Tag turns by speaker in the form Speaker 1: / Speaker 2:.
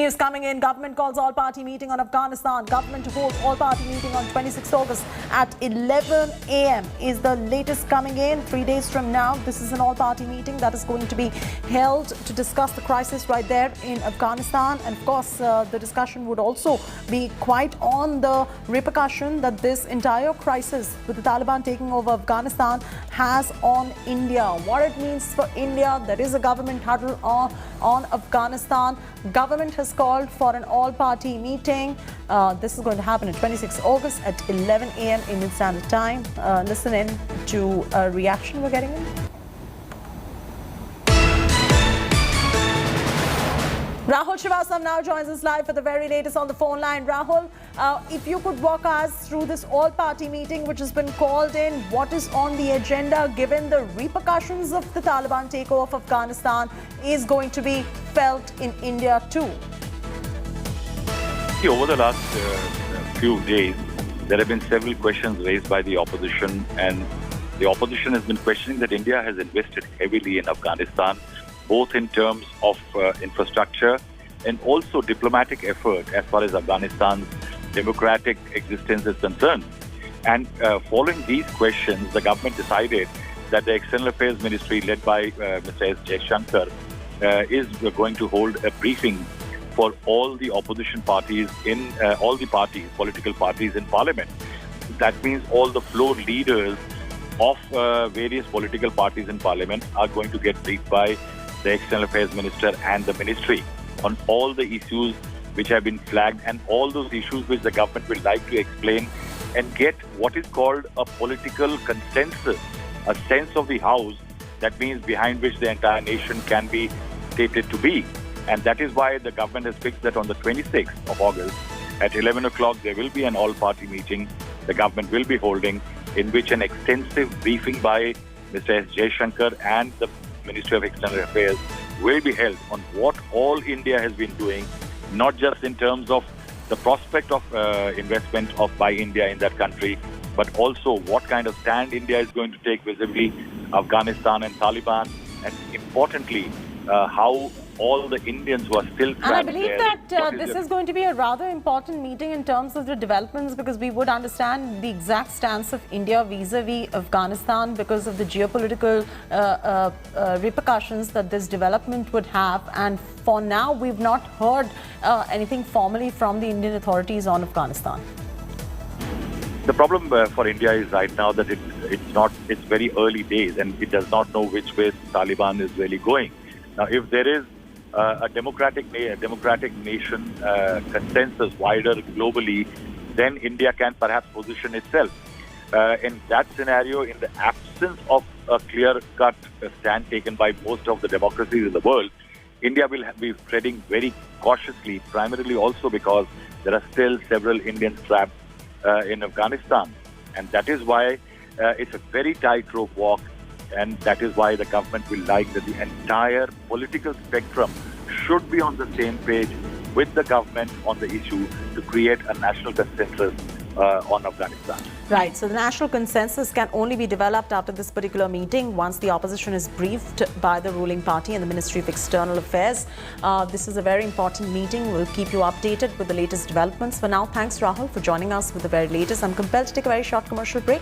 Speaker 1: news coming in. Government calls all-party meeting on Afghanistan. Government to hold all-party meeting on 26 August at 11 a.m. is the latest coming in. 3 days from now, this is an all-party meeting that is going to be held to discuss the crisis right there in Afghanistan. And of course, the discussion would also be quite on the repercussion that this entire crisis with the Taliban taking over Afghanistan has on India. What it means for India. There is a government huddle on Afghanistan. Government has called for an all-party meeting. This is going to happen on 26 August at 11 a.m. Indian Standard Time. Listen in to a reaction we're getting in. Rahul Srivastava now joins us live for the very latest on the phone line. Rahul, if you could walk us through this all-party meeting which has been called in, what is on the agenda given the repercussions of the Taliban takeover of Afghanistan is going to be felt in India too?
Speaker 2: Over the last few days, there have been several questions raised by the opposition, and the opposition has been questioning that India has invested heavily in Afghanistan, both in terms of infrastructure and also diplomatic effort as far as Afghanistan's democratic existence is concerned. And following these questions, the government decided that the External Affairs Ministry led by Mr. S. Jaishankar is going to hold a briefing for all the opposition parties in all the parties, political parties in parliament. That means all the floor leaders of various political parties in parliament are going to get briefed by the External Affairs Minister and the ministry on all the issues which have been flagged and all those issues which the government will like to explain and get what is called a political consensus, a sense of the house, that means behind which the entire nation can be stated to be. And that is why the government has fixed that on the 26th of August at 11 o'clock there will be an all-party meeting the government will be holding, in which an extensive briefing by Mr. S. Jaishankar and the Ministry of External Affairs will be held on what all India has been doing, not just in terms of the prospect of investment by India in that country, but also what kind of stand India is going to take vis-a-vis Afghanistan and Taliban, and importantly, how all the Indians who are still trapped there.
Speaker 1: And I believe that this is going to be a rather important meeting in terms of the developments, because we would understand the exact stance of India vis-a-vis Afghanistan because of the geopolitical repercussions that this development would have. And for now, we've not heard anything formally from the Indian authorities on Afghanistan.
Speaker 2: The problem for India is right now that it's very early days and it does not know which way Taliban is really going. Now, if there is a democratic nation consensus wider globally, then India can perhaps position itself. In that scenario, in the absence of a clear-cut stand taken by most of the democracies in the world, India will be treading very cautiously, primarily also because there are still several Indians trapped in Afghanistan. And that is why it's a very tightrope walk. And that is why the government will like that the entire political spectrum should be on the same page with the government on the issue to create a national consensus on Afghanistan.
Speaker 1: Right. So the national consensus can only be developed after this particular meeting, once the opposition is briefed by the ruling party and the Ministry of External Affairs. This is a very important meeting. We'll keep you updated with the latest developments. For now, thanks, Rahul, for joining us with the very latest. I'm compelled to take a very short commercial break.